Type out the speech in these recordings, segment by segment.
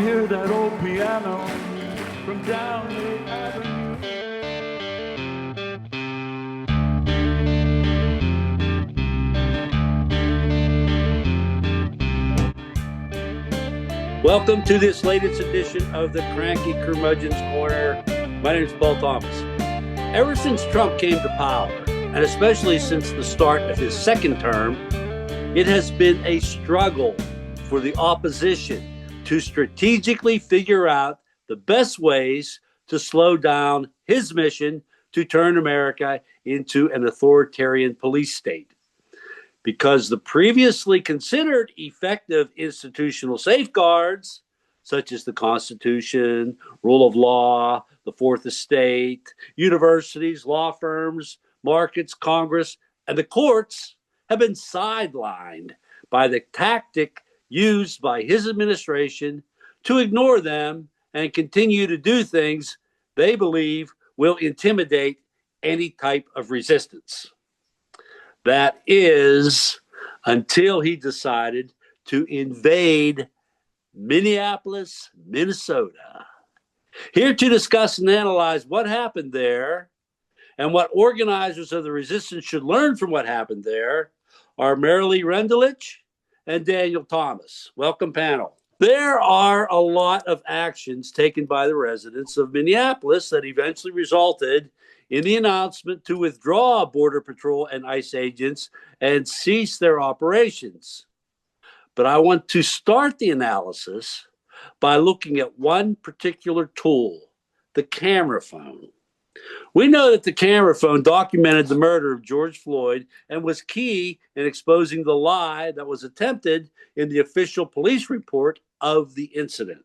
hear that old piano from down the avenue. Welcome to this latest edition of the Cranky Curmudgeon's Corner. My name is Paul Thomas. Ever since Trump came to power, and especially since the start of his second term, it has been a struggle for the opposition to strategically figure out the best ways to slow down his mission to turn America into an authoritarian police state. Because the previously considered effective institutional safeguards, such as the Constitution, rule of law, the Fourth Estate, universities, law firms, markets, Congress, and the courts, have been sidelined by the tactic used by his administration to ignore them and continue to do things they believe will intimidate any type of resistance. That is, until he decided to invade Minneapolis, Minnesota. Here to discuss and analyze what happened there and what organizers of the resistance should learn from what happened there are Marilee Rendulich and Daniel Thomas. Welcome, panel. There are a lot of actions taken by the residents of Minneapolis that eventually resulted in the announcement to withdraw Border Patrol and ICE agents and cease their operations. But I want to start the analysis by looking at one particular tool, the camera phone. We know that the camera phone documented the murder of George Floyd and was key in exposing the lie that was attempted in the official police report of the incident.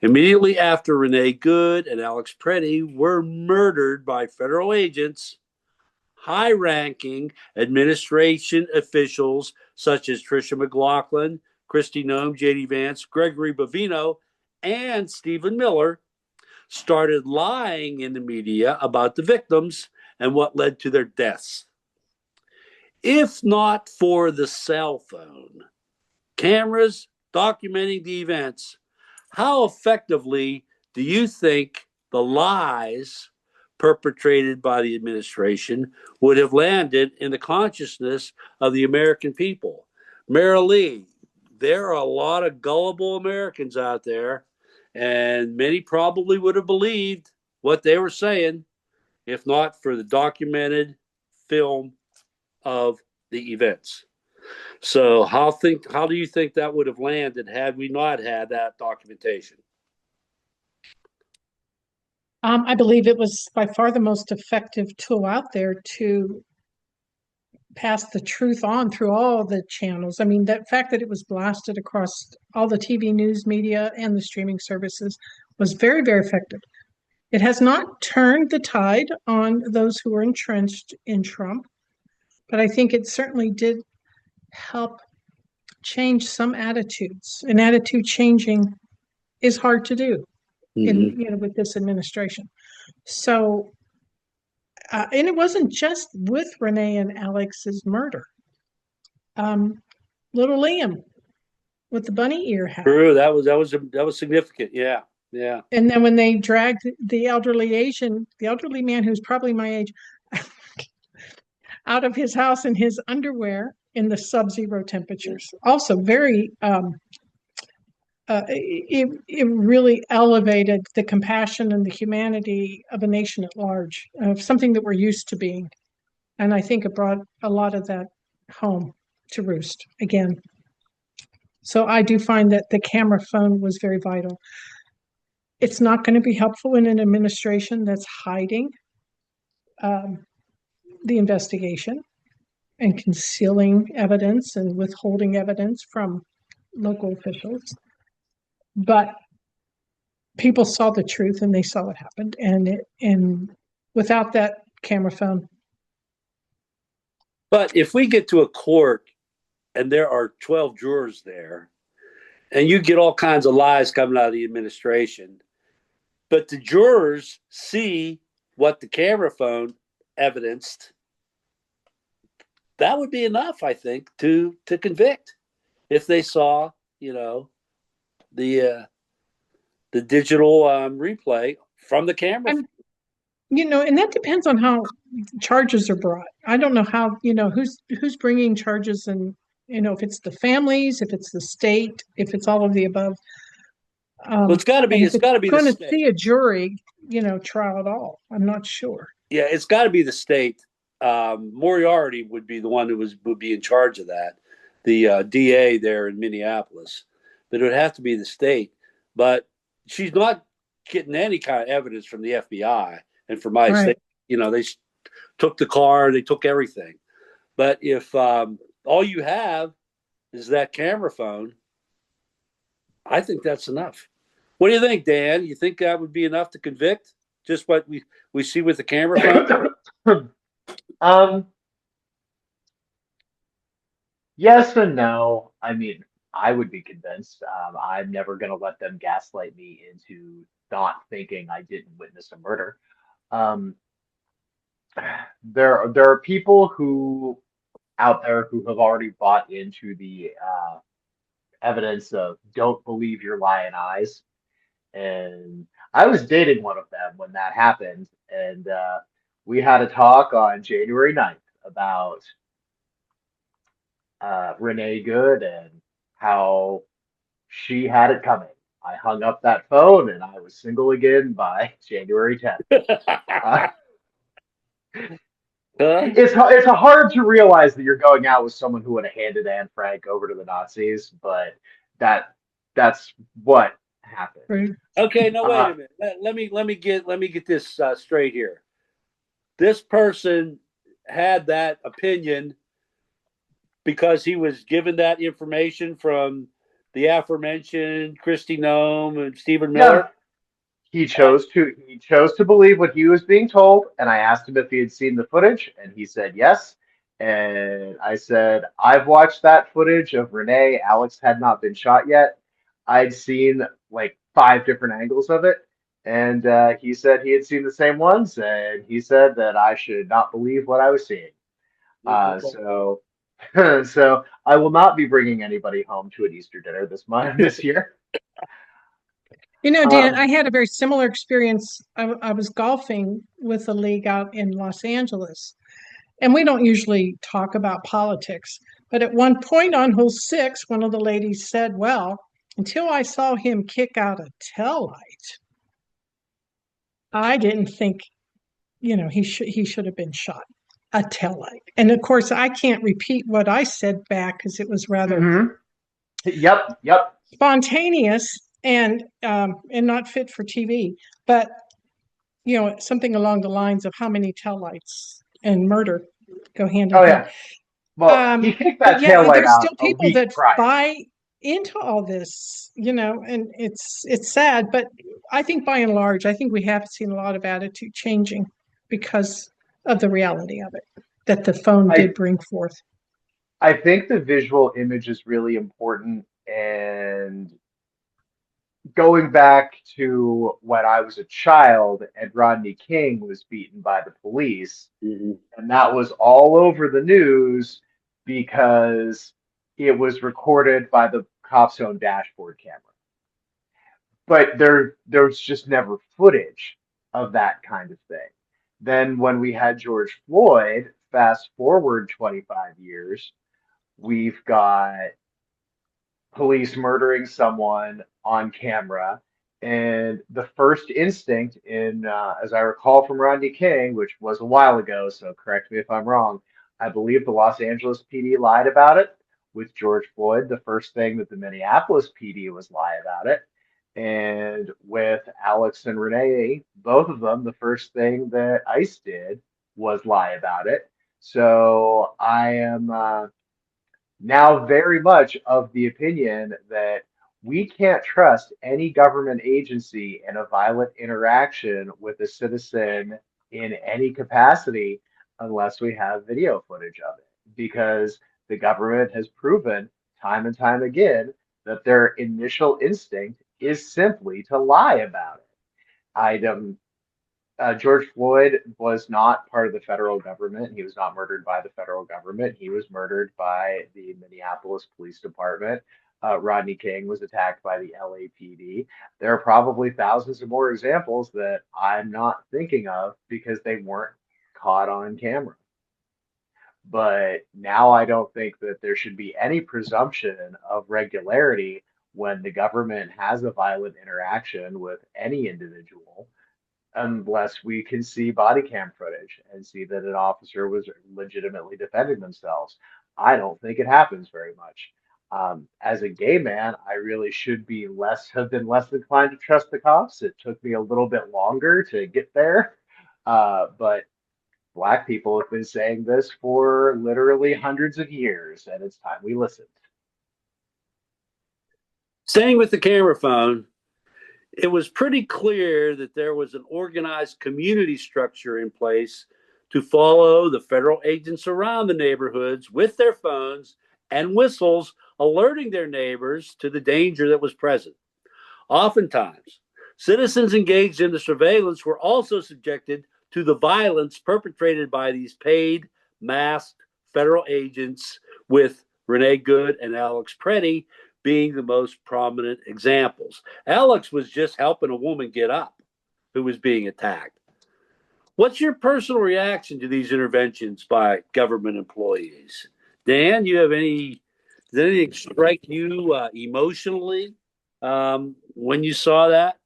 Immediately after Renee Good and Alex Preddy were murdered by federal agents, high-ranking administration officials such as Tricia McLaughlin, Kristi Noem, J.D. Vance, Gregory Bovino, and Stephen Miller started lying in the media about the victims and what led to their deaths. If not for the cell phone, cameras documenting the events, how effectively do you think the lies perpetrated by the administration would have landed in the consciousness of the American people? Marilee, there are a lot of gullible Americans out there, and many probably would have believed what they were saying if not for the documented film of the events. So how do you think that would have landed had we not had that documentation? I believe it was by far the most effective tool out there to pass the truth on through all the channels. I mean, the fact that it was blasted across all the TV news media and the streaming services was very, very effective. It has not turned the tide on those who were entrenched in Trump, but I think it certainly did help change some attitudes. And attitude changing is hard to do with this administration. So, and it wasn't just with Renee and Alex's murder. Little Liam with the bunny ear hat. True, that was significant. Yeah. And then when they dragged the elderly man who's probably my age, out of his house in his underwear in the sub-zero temperatures. Also very, it really elevated the compassion and the humanity of a nation at large, something that we're used to being. And I think it brought a lot of that home to roost again. So I do find that the camera phone was very vital. It's not going to be helpful in an administration that's hiding the investigation and concealing evidence and withholding evidence from local officials. But people saw the truth and they saw what happened. And without that camera phone. But if we get to a court and there are 12 jurors there and you get all kinds of lies coming out of the administration, but the jurors see what the camera phone evidenced, that would be enough, I think, to convict if they saw, the the digital replay from the camera. I'm, and that depends on how charges are brought. I don't know how, who's bringing charges, and if it's the families, if it's the state, if it's all of the above. Well, it's got to be. And if It's it's got to be the going to state. see a jury, trial at all, I'm not sure. Yeah, it's got to be the state. Moriarty would be the one who would be in charge of that, the DA there in Minneapolis. But it would have to be the state. But she's not getting any kind of evidence from the FBI and from ICE. Right. They took the car, they took everything. But if all you have is that camera phone, I think that's enough. What do you think, Dan? You think that would be enough to convict? Just what we see with the camera phone? Um, yes and no. I mean, I would be convinced. I'm never going to let them gaslight me into not thinking I didn't witness a murder. Um, there are people who out there who have already bought into the evidence of don't believe your lying eyes. And I was dating one of them when that happened, and we had a talk on January 9th about Renee Good and how she had it coming. I hung up that phone and I was single again by January 10th. Uh, it's hard to realize that you're going out with someone who would have handed Anne Frank over to the Nazis, but that's what happened. Right. Okay, now wait a minute. Let me get this straight here. This person had that opinion because he was given that information from the aforementioned Christy Nome and Stephen Miller. Yeah, he chose to believe what he was being told, and I asked him if he had seen the footage, and he said yes. And I said, I've watched that footage of Renee. Alex had not been shot yet. I'd seen like five different angles of it, and he said he had seen the same ones, and he said that I should not believe what I was seeing. So, so I will not be bringing anybody home to an Easter dinner this year. Dan, Um, I had a very similar experience. I was golfing with a league out in Los Angeles, and we don't usually talk about politics. But at one point on hole 6, one of the ladies said, well, until I saw him kick out a tail light, I didn't think, he should have been shot. A tail light. And of course, I can't repeat what I said back because it was rather mhm. Yep. spontaneous and not fit for TV. But something along the lines of how many taillights and murder go hand in Oh hand. yeah. Well, he kicked But that yeah, tail light there's out still a people week that prior. buy into all this, and it's sad. But I think by and large, I think we have seen a lot of attitude changing because of the reality of it that the phone did I bring forth. I think the visual image is really important, and going back to when I was a child and Rodney King was beaten by the police, Mhm. and that was all over the news because it was recorded by the cop's own dashboard camera. But there's just never footage of that kind of thing. Then when we had George Floyd, fast forward 25 years, we've got police murdering someone on camera. And the first instinct in, as I recall from Rodney King, which was a while ago, so correct me if I'm wrong, I believe the Los Angeles PD lied about it. With George Floyd, the first thing that the Minneapolis PD was lie about it. And with Alex and Renee, both of them, the first thing that ICE did was lie about it. So I am now very much of the opinion that we can't trust any government agency in a violent interaction with a citizen in any capacity unless we have video footage of it. Because the government has proven time and time again that their initial instinct is simply to lie about it. I George Floyd was not part of the federal government. He was not murdered by the federal government. He was murdered by the Minneapolis Police Department. Rodney King was attacked by the LAPD. There are probably thousands of more examples that I'm not thinking of because they weren't caught on camera. But now I don't think that there should be any presumption of regularity when the government has a violent interaction with any individual, unless we can see body cam footage and see that an officer was legitimately defending themselves. I don't think it happens very much. As a gay man, I really should be have been less inclined to trust the cops. It took me a little bit longer to get there, but Black people have been saying this for literally hundreds of years, and it's time we listened. Staying with the camera phone, it was pretty clear that there was an organized community structure in place to follow the federal agents around the neighborhoods with their phones and whistles, alerting their neighbors to the danger that was present. Oftentimes, citizens engaged in the surveillance were also subjected to the violence perpetrated by these paid, masked federal agents, with Renee Good and Alex Preddy being the most prominent examples. Alex was just helping a woman get up who was being attacked. What's your personal reaction to these interventions by government employees? Dan, did anything strike you emotionally when you saw that?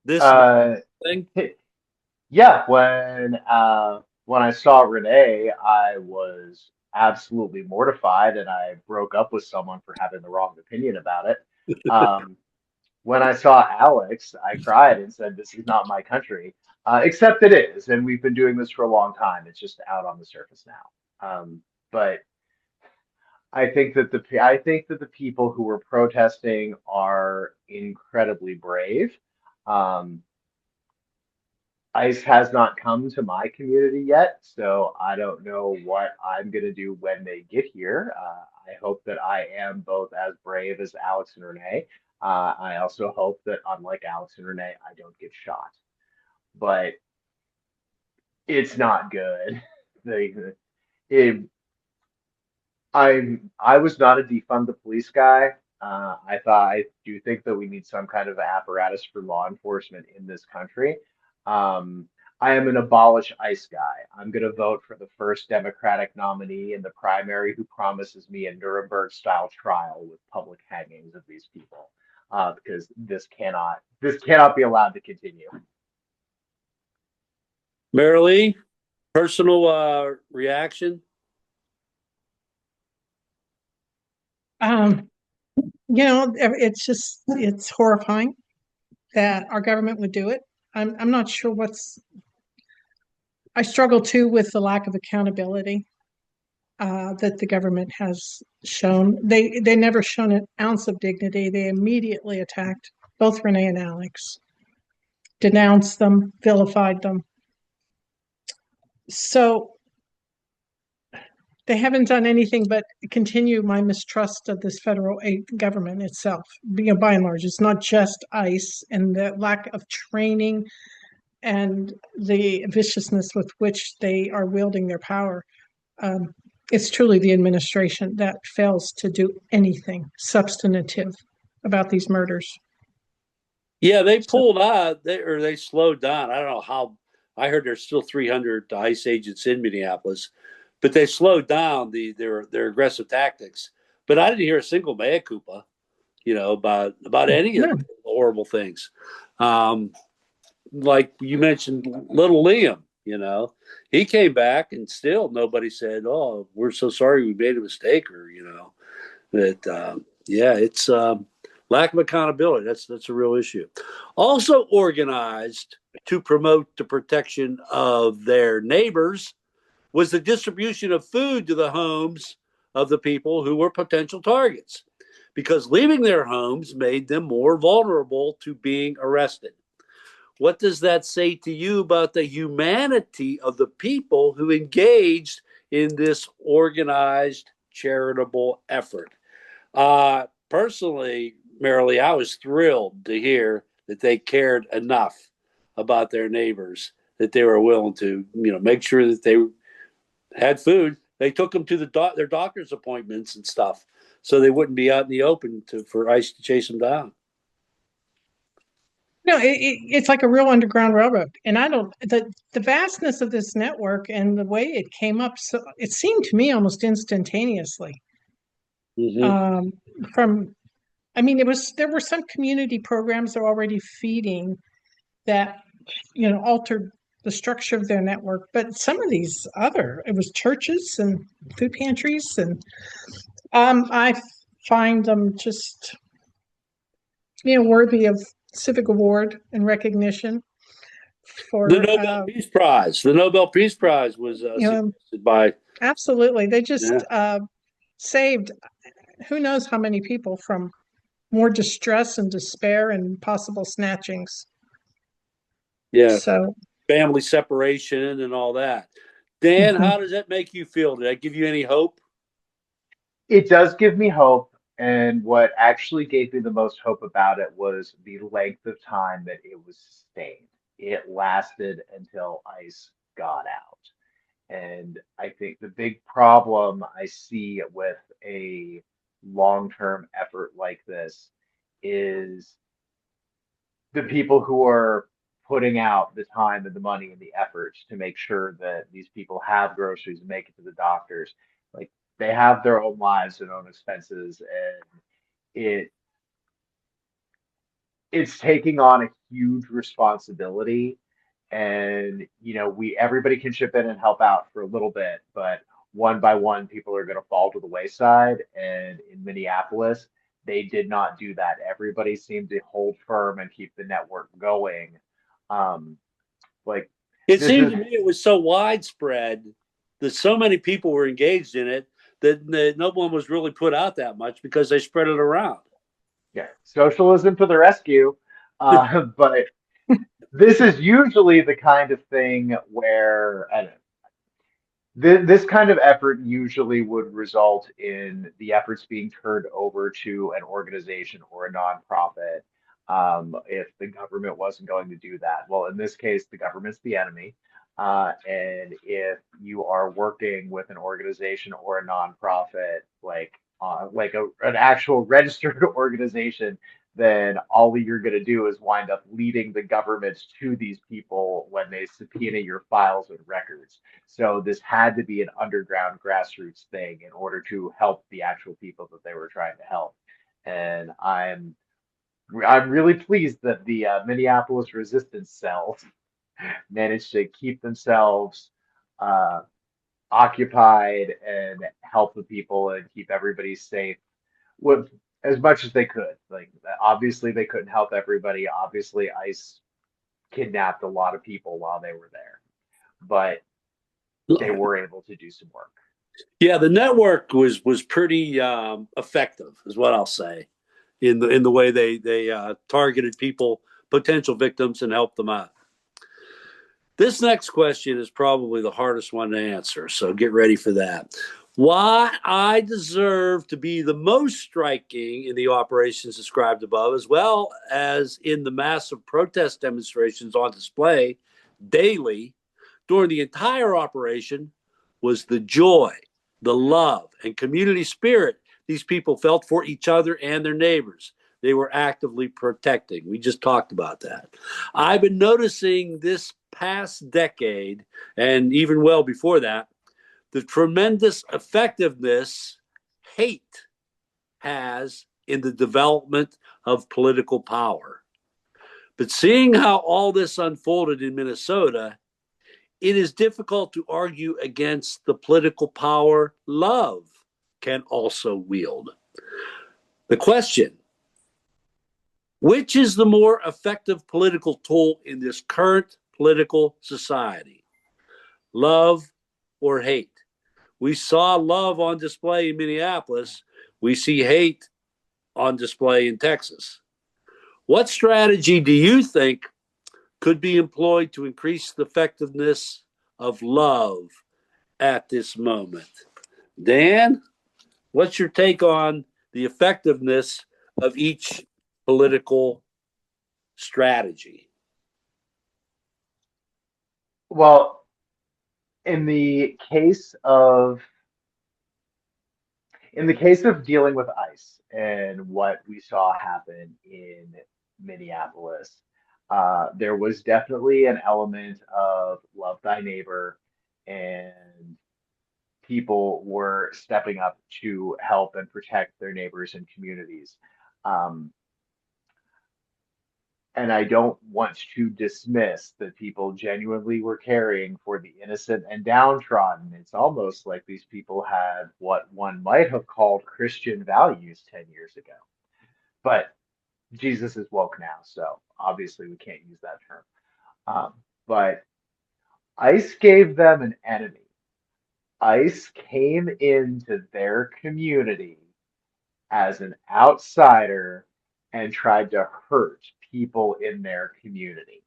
This Uh, thing? yeah, when I saw Renee, I was absolutely mortified, and I broke up with someone for having the wrong opinion about it. Um, when I saw Alex, I cried and said, "This is not my country." Except it is, and we've been doing this for a long time. It's just out on the surface now. But I think that the people who were protesting are incredibly brave. Um, ICE has not come to my community yet, so I don't know what I'm going to do when they get here. I hope that I am both as brave as Alex and Renee. I also hope that, unlike Alex and Renee, I don't get shot. But it's not good. The, it, I was not a defund the police guy. I do think that we need some kind of apparatus for law enforcement in this country. Um, I am an abolish ICE guy. I'm going to vote for the first Democratic nominee in the primary who promises me a Nuremberg style trial with public hangings of these people. Because this cannot be allowed to continue. Marilee, personal reaction? Um, it's horrifying that our government would do it. I'm not sure I struggle too with the lack of accountability that the government has shown. They never shown an ounce of dignity. They immediately attacked both Renee and Alex, denounced them, vilified them. So they haven't done anything but continue my mistrust of this federal government itself. By and large, it's not just ICE and the lack of training and the viciousness with which they are wielding their power. It's truly the administration that fails to do anything substantive about these murders. Yeah, they pulled out, they slowed down. I don't know how. I heard there's still 300 ICE agents in Minneapolis, but they slowed down their aggressive tactics. But I didn't hear a single mea culpa, about any of the horrible things. Like you mentioned, little Liam, he came back and still nobody said, "Oh, we're so sorry we made a mistake," or that. Yeah, it's lack of accountability. That's a real issue. Also organized to promote the protection of their neighbors was the distribution of food to the homes of the people who were potential targets, because leaving their homes made them more vulnerable to being arrested. What does that say to you about the humanity of the people who engaged in this organized charitable effort? Personally, Marilee, I was thrilled to hear that they cared enough about their neighbors that they were willing to, make sure that they had food. They took them to their doctor's appointments and stuff. so they wouldn't be out in the open for ICE to chase them down. No, it's like a real underground railroad. And I don't, the vastness of this network and the way it came up, so it seemed to me almost instantaneously. Mm-hmm. From, I mean, there were some community programs that were already feeding that, altered the structure of their network. But some of these it was churches and food pantries. And I find them just, worthy of civic award and recognition The for, Nobel Peace Prize. The Nobel Peace Prize was suggested by. absolutely. They just Yeah. saved who knows how many people from more distress and despair and possible snatchings. Yeah, So, family separation and all that. Dan, mhm. how does that make you feel? Did that give you any hope? It does give me hope, and what actually gave me the most hope about it was the length of time that it was sustained. It lasted until ICE got out. And I think the big problem I see with a long-term effort like this is the people who are putting out the time and the money and the efforts to make sure that these people have groceries and make it to the doctors. Like they have their own lives and own expenses, and it it's taking on a huge responsibility. And we everybody can chip in and help out for a little bit, but one by one people are going to fall to the wayside. And in Minneapolis they did not do that. Everybody seemed to hold firm and keep the network going. um like It this seemed is to me it was so widespread that so many people were engaged in it that no one was really put out that much because they spread it around. Yeah, socialism to the rescue. But this is usually the kind of thing where I don't know, this kind of effort usually would result in the efforts being turned over to an organization or a nonprofit, if the government wasn't going to do that. Well, in this case, the government's the enemy. And if you are working with an organization or a nonprofit, like an actual registered organization, then all you're going to do is wind up leading the government to these people when they subpoena your files and records. So this had to be an underground grassroots thing in order to help the actual people that they were trying to help. And I'm really pleased that the Minneapolis resistance cells managed to keep themselves uh, occupied and help the people and keep everybody safe with as much as they could. Like obviously they couldn't help everybody. Obviously ICE kidnapped a lot of people while they were there, but they were able to do some work. Yeah, the network was pretty effective, is what I'll say, in the way they targeted people, potential victims, and helped them out. This next question is probably the hardest one to answer, so get ready for that. Why I deserve to be the most striking in the operations described above, as well as in the massive protest demonstrations on display daily during the entire operation, was the joy, the love, and community spirit these people felt for each other and their neighbors. They were actively protecting. We just talked about that. I've been noticing this past decade, and even well before that, the tremendous effectiveness hate has in the development of political power. But seeing how all this unfolded in Minnesota, it is difficult to argue against the political power love can also wield. The question: which is the more effective political tool in this current political society? Love or hate? We saw love on display in Minneapolis. We see hate on display in Texas. What strategy do you think could be employed to increase the effectiveness of love at this moment? Dan, what's your take on the effectiveness of each political strategy? Well, in the case of In the case of dealing with ICE and what we saw happen in Minneapolis, there was definitely an element of love thy neighbor, and people were stepping up to help and protect their neighbors and communities. Um, and I don't want to dismiss that people genuinely were caring for the innocent and downtrodden. It's almost like these people had what one might have called Christian values 10 years ago. But Jesus is woke now, so obviously we can't use that term. But ICE gave them an enemy. ICE came into their community as an outsider and tried to hurt people in their community.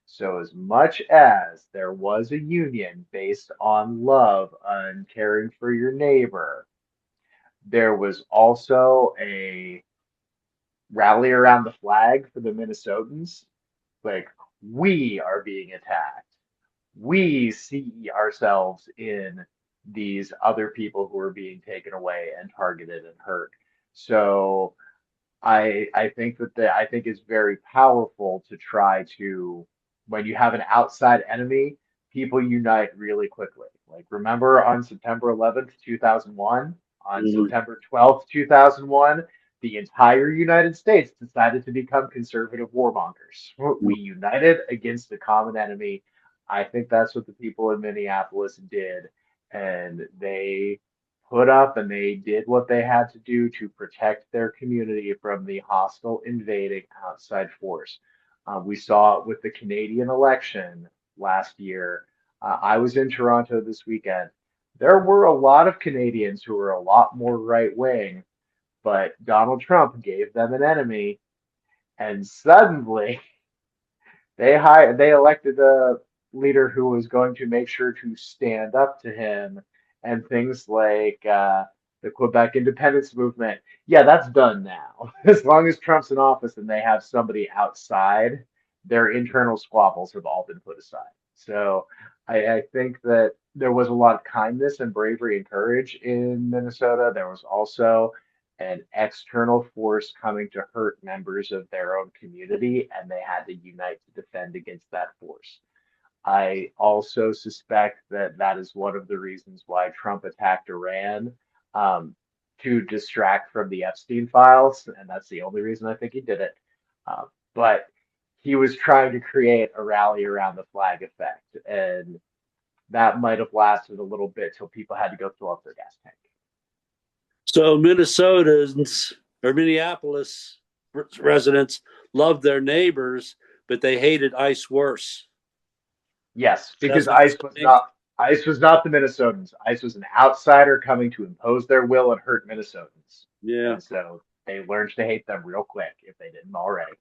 So, as much as there was a union based on love and caring for your neighbor, there was also a rally around the flag for the Minnesotans. Like, we are being attacked. We see ourselves in these other people who are being taken away and targeted and hurt. So I think I think it's very powerful to try to, when you have an outside enemy, people unite really quickly. Like, remember on September 11th, 2001, on Mhm. September 12th, 2001, the entire United States decided to become conservative warmongers. We united against the common enemy. I think that's what the people in Minneapolis did, and they put up and they did what they had to do to protect their community from the hostile invading outside force. We saw it with the Canadian election last year. I was in Toronto this weekend. There were a lot of Canadians who were a lot more right wing, but Donald Trump gave them an enemy, and suddenly they elected a leader who was going to make sure to stand up to him, and things like the Quebec independence movement. Yeah, that's done now. As long as Trump's in office and they have somebody outside, their internal squabbles have all been put aside. So I think that there was a lot of kindness and bravery and courage in Minnesota. There was also an external force coming to hurt members of their own community, and they had to unite to defend against that force. I also suspect that that is one of the reasons why Trump attacked Iran, um, to distract from the Epstein files, and that's the only reason I think he did it. But he was trying to create a rally around the flag effect, and that might have lasted a little bit till people had to go fill up their gas tank. So Minnesotans or Minneapolis residents loved their neighbors, but they hated ICE worse. Yes, That's because what you're saying? ICE was not the Minnesotans. ICE was an outsider coming to impose their will and hurt Minnesotans. Yeah. And so they learned to hate them real quick if they didn't already.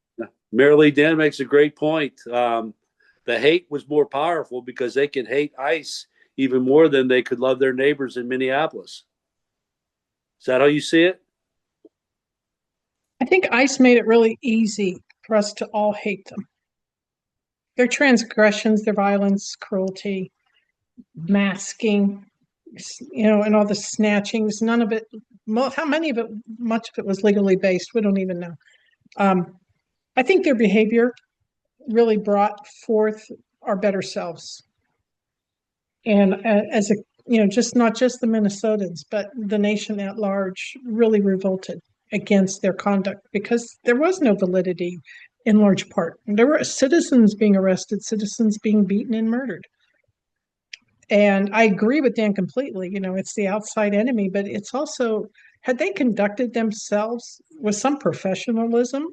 Marilee Dan makes a great point. The hate was more powerful because they could hate ICE even more than they could love their neighbors in Minneapolis. Is that how you see it? I think ICE made it really easy for us to all hate them. Their transgressions, their violence, cruelty, masking, and all the snatchings, none of it, how many of it, much of it was legally based, we don't even know. I think their behavior really brought forth our better selves. And as a, just not just the Minnesotans, but the nation at large really revolted against their conduct because there was no validity in large part. There were citizens being arrested, citizens being beaten and murdered. And I agree with Dan completely. It's the outside enemy, but it's also, had they conducted themselves with some professionalism,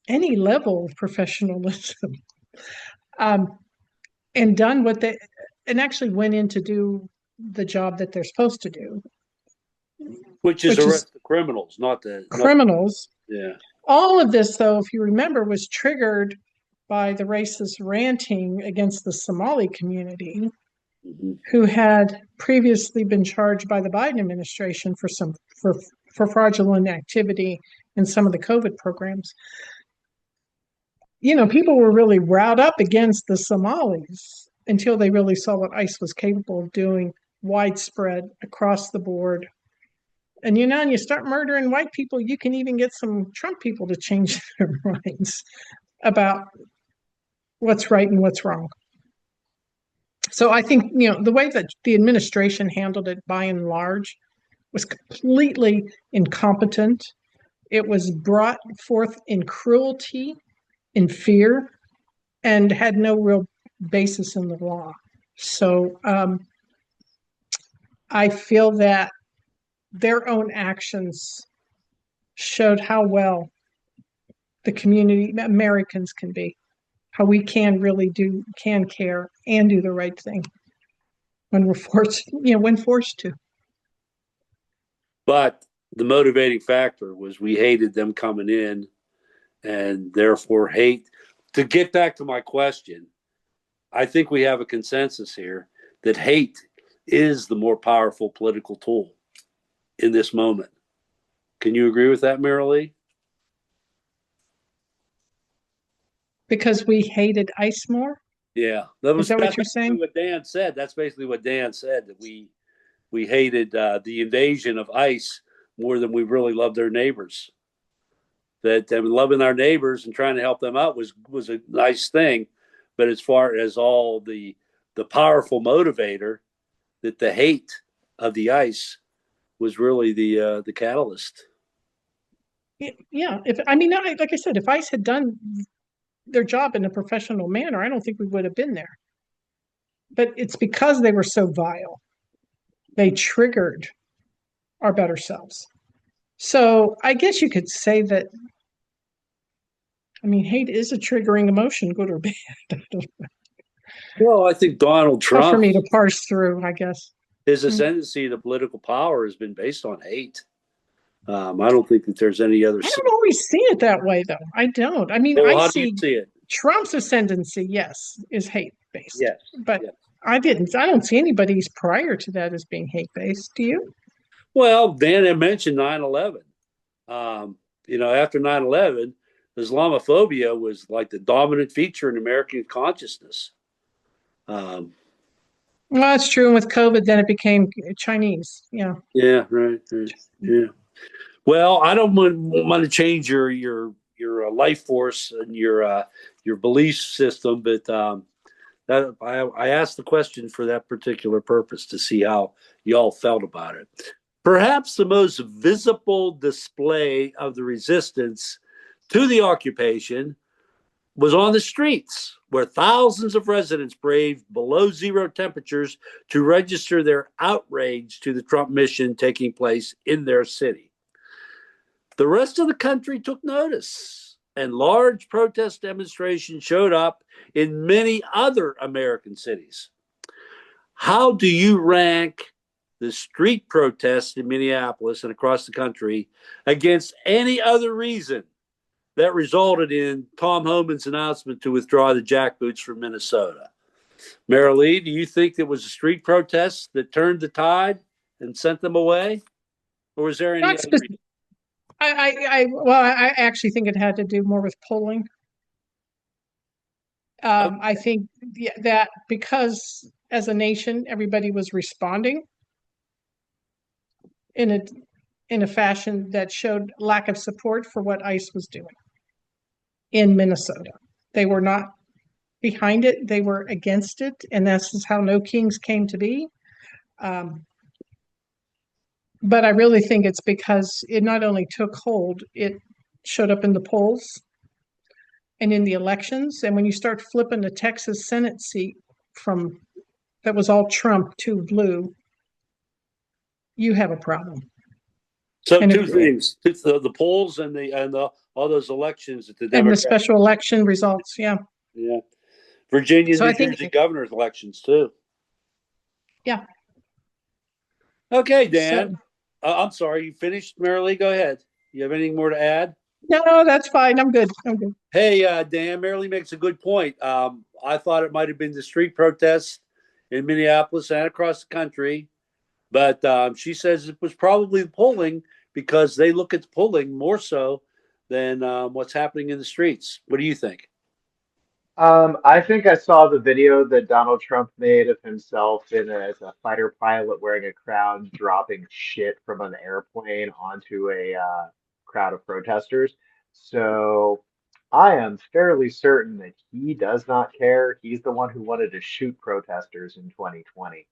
any level of professionalism, and done what they, and actually went in to do the job that they're supposed to do, Which is arrest the criminals, not the criminals. Yeah. All of this, though, if you remember, was triggered by the racist ranting against the Somali community, who had previously been charged by the Biden administration for fraudulent activity in some of the COVID programs. People were really riled up against the Somalis until they really saw what ICE was capable of doing widespread across the board And and you start murdering white people, you can even get some Trump people to change their minds about what's right and what's wrong. So I think, the way that the administration handled it by and large was completely incompetent. It was brought forth in cruelty, in fear, and had no real basis in the law. So I feel that their own actions showed how well the community Americans can be, how we can really can care and do the right thing when we're forced, when forced to. But the motivating factor was we hated them coming in, and therefore hate. To get back to my question, I think we have a consensus here that hate is the more powerful political tool in this moment. Can you agree with that, Marilee? Because we hated ICE more? Yeah, Is that what you're saying? what Dan said. That's basically what Dan said, that we hated the invasion of ICE more than we really loved their neighbors. That loving our neighbors and trying to help them out was a nice thing, but as far as all the powerful motivator, that the hate of the ICE was really the catalyst. Yeah. Like I said, if ICE had done their job in a professional manner, I don't think we would have been there. But it's because they were so vile. They triggered our better selves. So I guess you could say that, hate is a triggering emotion, good or bad. Well, I think Donald Tough for Trump, me to parse through, I guess. his ascendancy to political power has been based on hate. I don't think that there's any other. I don't always see it that way, though. I don't. Well, I how do you see see it? Trump's ascendancy, yes, is hate based. Yes. But Yes. I don't see anybody's prior to that as being hate based. Do you? Well, Dan had mentioned 9/11. After 9/11, Islamophobia was like the dominant feature in American consciousness. Well, that's true. And with COVID, then it became Chinese. Yeah. Yeah, right. Yeah. Well, I don't want to change your life force and your belief system, but that I asked the question for that particular purpose, to see how y'all felt about it. Perhaps the most visible display of the resistance to the occupation was on the streets, where thousands of residents braved below zero temperatures to register their outrage to the Trump mission taking place in their city. The rest of the country took notice, and large protest demonstrations showed up in many other American cities. How do you rank the street protests in Minneapolis and across the country against any other reason that resulted in Tom Homan's announcement to withdraw the jackboots from Minnesota? Marilee, do you think it was a street protest that turned the tide and sent them away? Or was there any Not other specific. reason? I actually think it had to do more with polling. I think that because as a nation, everybody was responding in a fashion that showed lack of support for what ICE was doing in Minnesota. They were not behind it; they were against it, and that's how No Kings came to be. But I really think it's because it not only took hold, it showed up in the polls and in the elections. And when you start flipping the Texas Senate seat from that was all Trump to blue, you have a problem. So two things: the polls and the all those elections that the and the Democrats, special election results. Yeah. Virginia, So New I think- Jersey governor's elections too. Yeah. Okay, Dan. So- I'm sorry, you finished, Marilee? Go ahead. You have anything more to add? No, that's fine. I'm good. Hey, Dan, Marilee makes a good point. I thought it might have been the street protests in Minneapolis and across the country, but she says it was probably the polling, because they look at the polling more so than what's happening in the streets. What do you think? I think I saw the video that Donald Trump made of himself as a fighter pilot wearing a crown, dropping shit from an airplane onto a crowd of protesters. So I am fairly certain that he does not care. He's the one who wanted to shoot protesters in 2020.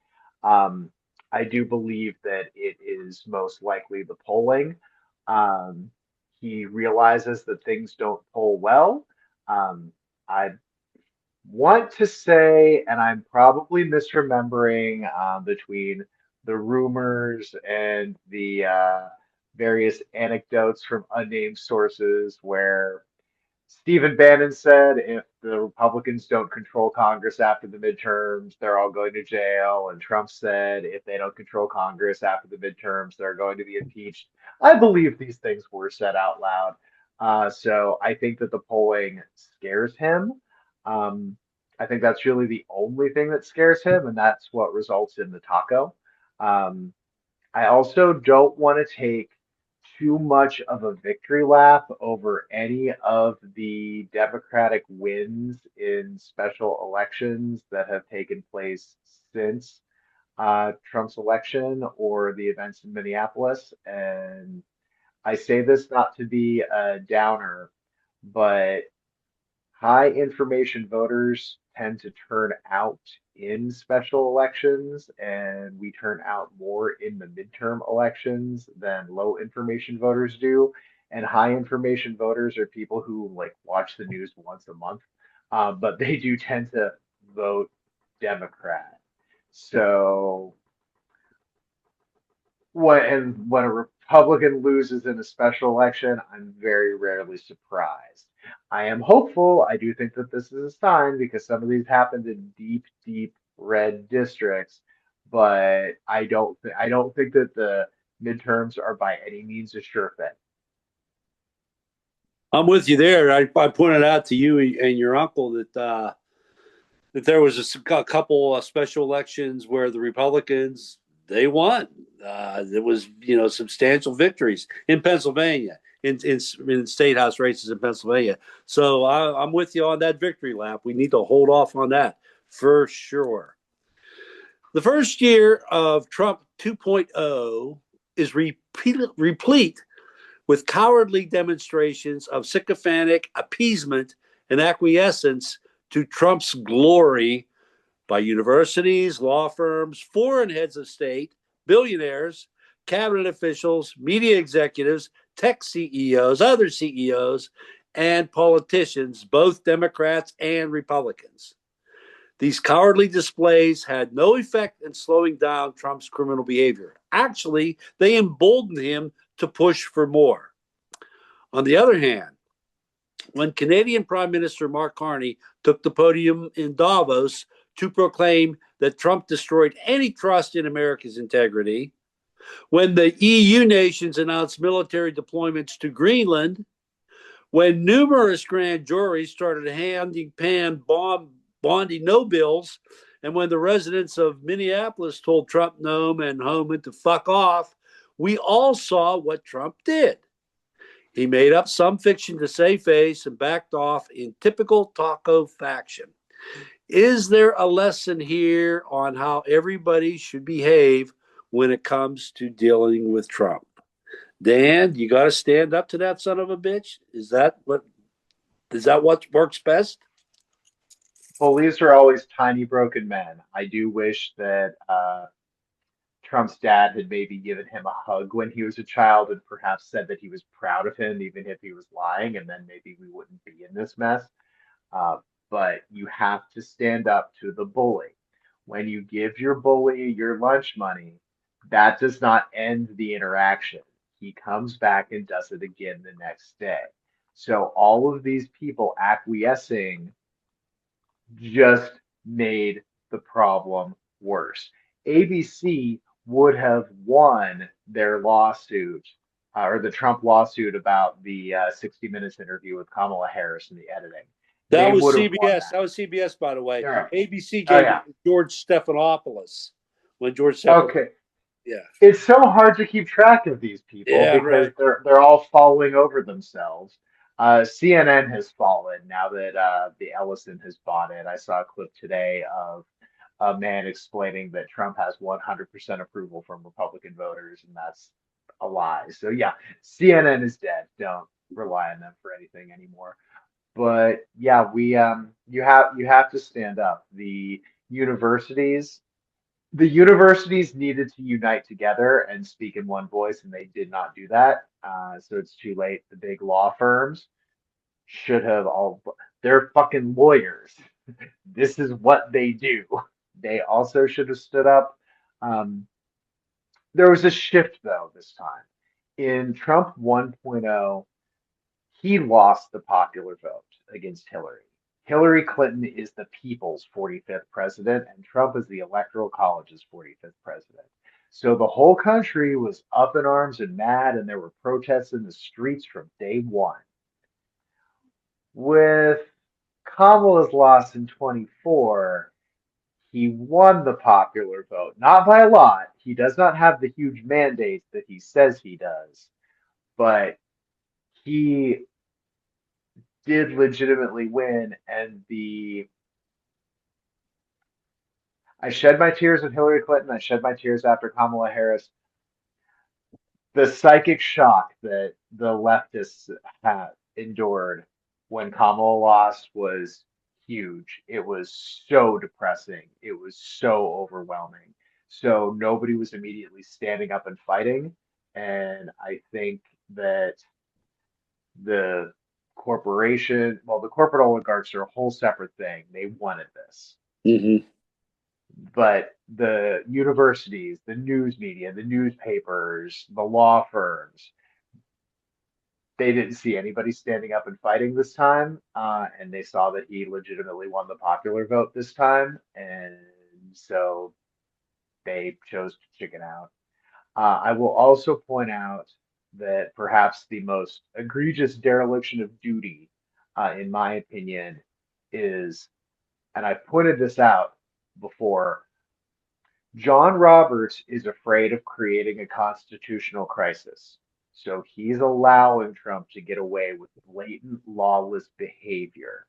Um, I do believe that it is most likely the polling. Um, he realizes that things don't poll well. I want to say, and I'm probably misremembering between the rumors and the various anecdotes from unnamed sources, where Stephen Bannon said if the Republicans don't control Congress after the midterms, they're all going to jail. And Trump said if they don't control Congress after the midterms, they're going to be impeached. I believe these things were said out loud. So I think that the polling scares him. Um, I think that's really the only thing that scares him, and that's what results in the taco. Um, I also don't want to take too much of a victory lap over any of the Democratic wins in special elections that have taken place since Trump's election or the events in Minneapolis. And I say this not to be a downer, but high information voters tend to turn out in special elections, and we turn out more in the midterm elections than low information voters do. And high information voters are people who like watch the news once a month, but they do tend to vote Democrat. So when a Republican loses in a special election, I'm very rarely surprised. I am hopeful. I do think that this is a sign because some of these happened in deep, deep red districts, but I don't think that the midterms are by any means a sure thing. I'm with you there. I pointed out to you and your uncle that there was a couple of special elections where the Republicans they won. There was substantial victories in Pennsylvania in state house races in Pennsylvania. So I'm with you on that victory lap. We need to hold off on that for sure. The first year of Trump 2.0 is replete with cowardly demonstrations of sycophantic appeasement and acquiescence to Trump's glory by universities, law firms, foreign heads of state, billionaires, cabinet officials, media executives, tech CEOs, other CEOs, and politicians, both Democrats and Republicans. These cowardly displays had no effect in slowing down Trump's criminal behavior. Actually, they emboldened him to push for more. On the other hand, when Canadian Prime Minister Mark Carney took the podium in Davos to proclaim that Trump destroyed any trust in America's integrity, when the EU nations announced military deployments to Greenland, when numerous grand juries started handing bonding no bills, and when the residents of Minneapolis told Trump no and Homan to fuck off, we all saw what Trump did. He made up some fiction to save face and backed off in typical taco fashion. Is there a lesson here on how everybody should behave when it comes to dealing with Trump? Dan, you got to stand up to that son of a bitch. Is that what works best? Bullies are always tiny, broken men. I do wish that Trump's dad had maybe given him a hug when he was a child and perhaps said that he was proud of him, even if he was lying, and then maybe we wouldn't be in this mess. Uh, but you have to stand up to the bully. When you give your bully your lunch money, that does not end the interaction. He comes back and does it again the next day. So all of these people acquiescing just made the problem worse. ABC would have won their lawsuit or the Trump lawsuit about the 60 Minutes interview with Kamala Harris and the editing. That They was would have won CBS. that. That was CBS, by the way. Yeah. ABC Oh, gave it yeah. to George Stephanopoulos when George Stephanopoulos. Okay. Yeah. It's so hard to keep track of these people Yeah, because right. they're all falling over themselves. CNN has fallen now that the Ellison has bought it. I saw a clip today of a man explaining that Trump has 100% approval from Republican voters, and that's a lie. So yeah, CNN is dead. Don't rely on them for anything anymore. But yeah, we you have to stand up. Universities the universities needed to unite together and speak in one voice, and they did not do that. So it's too late. The big law firms should have all, they're fucking lawyers. This is what they do. They also should have stood up. Um, there was a shift though this time. In Trump 1.0, he lost the popular vote against Hillary. Hillary Clinton is the people's 45th president, and Trump is the Electoral College's 45th president. So the whole country was up in arms and mad, and there were protests in the streets from day one. With Kamala's loss in 24, he won the popular vote, not by a lot. He does not have the huge mandate that he says he does, but he did legitimately win. And I shed my tears at Hillary Clinton. I shed my tears after Kamala Harris. The psychic shock that the leftists had endured when Kamala lost was huge. It was so depressing. It was so overwhelming. So nobody was immediately standing up and fighting. And I think that the the corporate oligarchs are a whole separate thing. They wanted this. Hmm. But the universities, the news media, the newspapers, the law firms, they didn't see anybody standing up and fighting this time, and they saw that he legitimately won the popular vote this time, and so they chose to chicken out. I will also point out that perhaps the most egregious dereliction of duty, in my opinion, is, and I've pointed this out before, John Roberts is afraid of creating a constitutional crisis. So he's allowing Trump to get away with blatant lawless behavior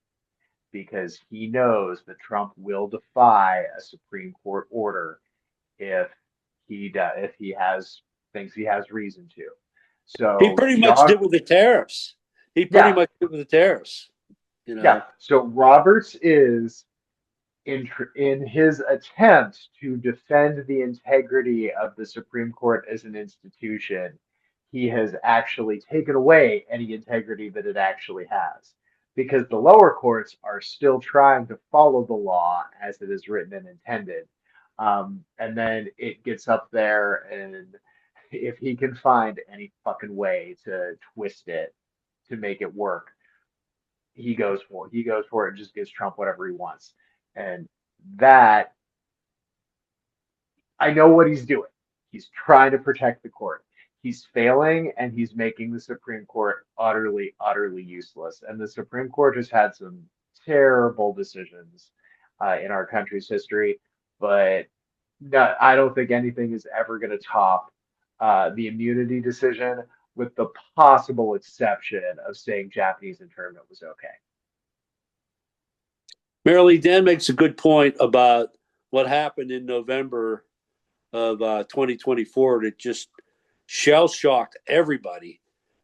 because he knows that Trump will defy a Supreme Court order if if he has thinks he has reason to. He So pretty much John, did with the tariffs. He pretty yeah, much did with the tariffs. You yeah. know. So Roberts is in his attempt to defend the integrity of the Supreme Court as an institution, he has actually taken away any integrity that it actually has. Because the lower courts are still trying to follow the law as it is written and intended. And then it gets up there, and if he can find any fucking way to twist it to make it work, he goes for it and just gives Trump whatever he wants. And that I know what he's doing. He's trying to protect the court. He's failing and he's making the Supreme Court utterly, utterly useless. And the Supreme Court has had some terrible decisions in our country's history, but no, I don't think anything is ever going to top the immunity decision, with the possible exception of saying Japanese internment was okay. Marilee, Dan makes a good point about what happened in November of 2024 that just shell shocked everybody,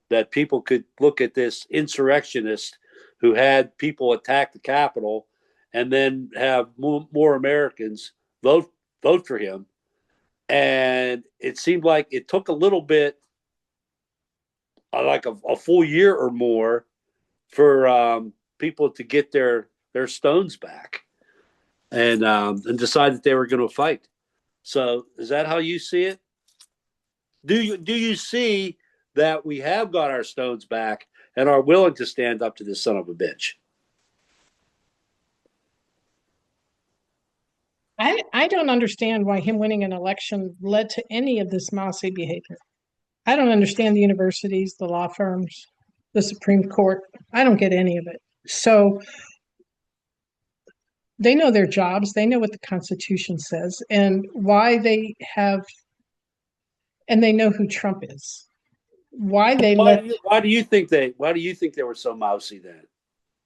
that people could look at this insurrectionist who had people attack the Capitol and then have more Americans vote for him. And it seemed like it took a little bit, like a full year or more, for people to get their stones back and decide that they were going to fight. So is that how you see it? Do you see that we have got our stones back and are willing to stand up to this son of a bitch? I don't understand why him winning an election led to any of this mousy behavior. I don't understand the universities, the law firms, the Supreme Court. I don't get any of it. So they know their jobs, they know what the Constitution says, and why they have, and they know who Trump is. why they Why let. do you, why do you think they were so mousy then?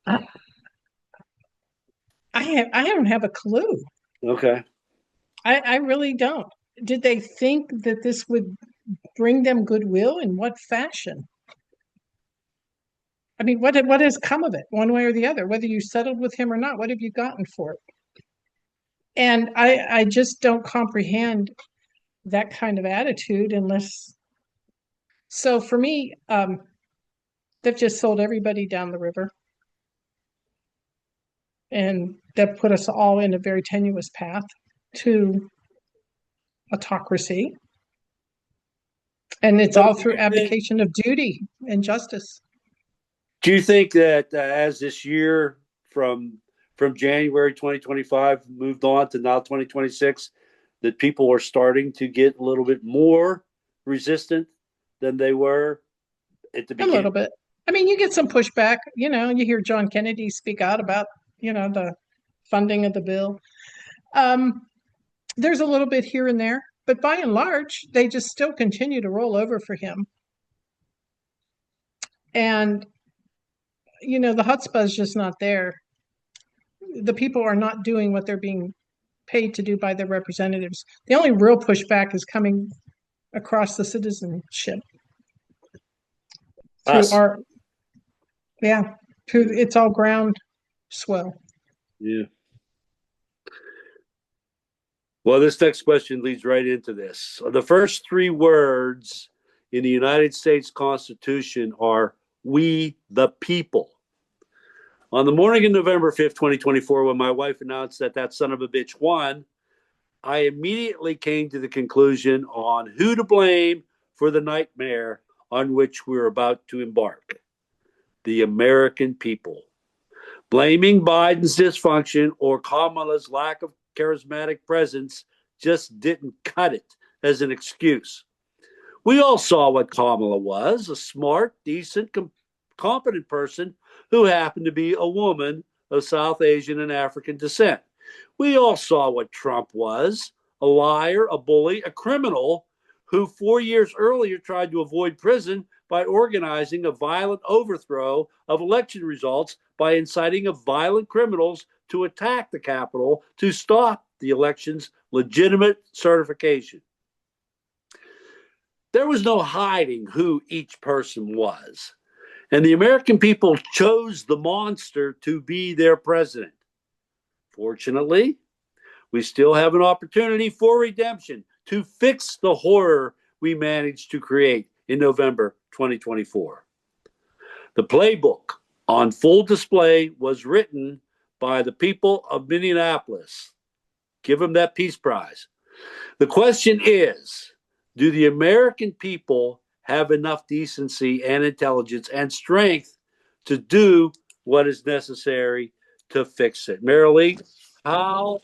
I, I don't have a clue. Okay. I really don't. Did they think that this would bring them goodwill? In what fashion? I mean, what has come of it, one way or the other? Whether you settled with him or not, what have you gotten for it? And I just don't comprehend that kind of attitude unless. So for me, they've just sold everybody down the river, and that put us all in a very tenuous path to autocracy. And it's So all through abdication of duty and justice. do you think that as this year from January 2025 moved on to now 2026, that people are starting to get a little bit more resistant than they were at the A little beginning? bit. I mean, you get some pushback. You hear John Kennedy speak out about, the funding of the bill. Um, there's a little bit here and there, but by and large, they just still continue to roll over for him. And, the chutzpah is just not there. The people are not doing what they're being paid to do by their representatives. The only real pushback is coming across the citizenship through Us. our, yeah, through it's all ground swell. Yeah. Well, this next question leads right into this. The first three words in the United States Constitution are "We the people." On the morning of November 5th, 2024, when my wife announced that son of a bitch won, I immediately came to the conclusion on who to blame for the nightmare on which we're about to embark: the American people. Blaming Biden's dysfunction or Kamala's lack of charismatic presence just didn't cut it as an excuse. We all saw what Kamala was: a smart, decent, competent person who happened to be a woman of South Asian and African descent. We all saw what Trump was: a liar, a bully, a criminal who 4 years earlier tried to avoid prison by organizing a violent overthrow of election results by inciting of violent criminals to attack the Capitol to stop the election's legitimate certification. There was no hiding who each person was, and the American people chose the monster to be their president. Fortunately, we still have an opportunity for redemption to fix the horror we managed to create in November 2024. The playbook on full display was written by the people of Minneapolis. Give them that Peace Prize. The question is, do the American people have enough decency and intelligence and strength to do what is necessary to fix it? Marilee, how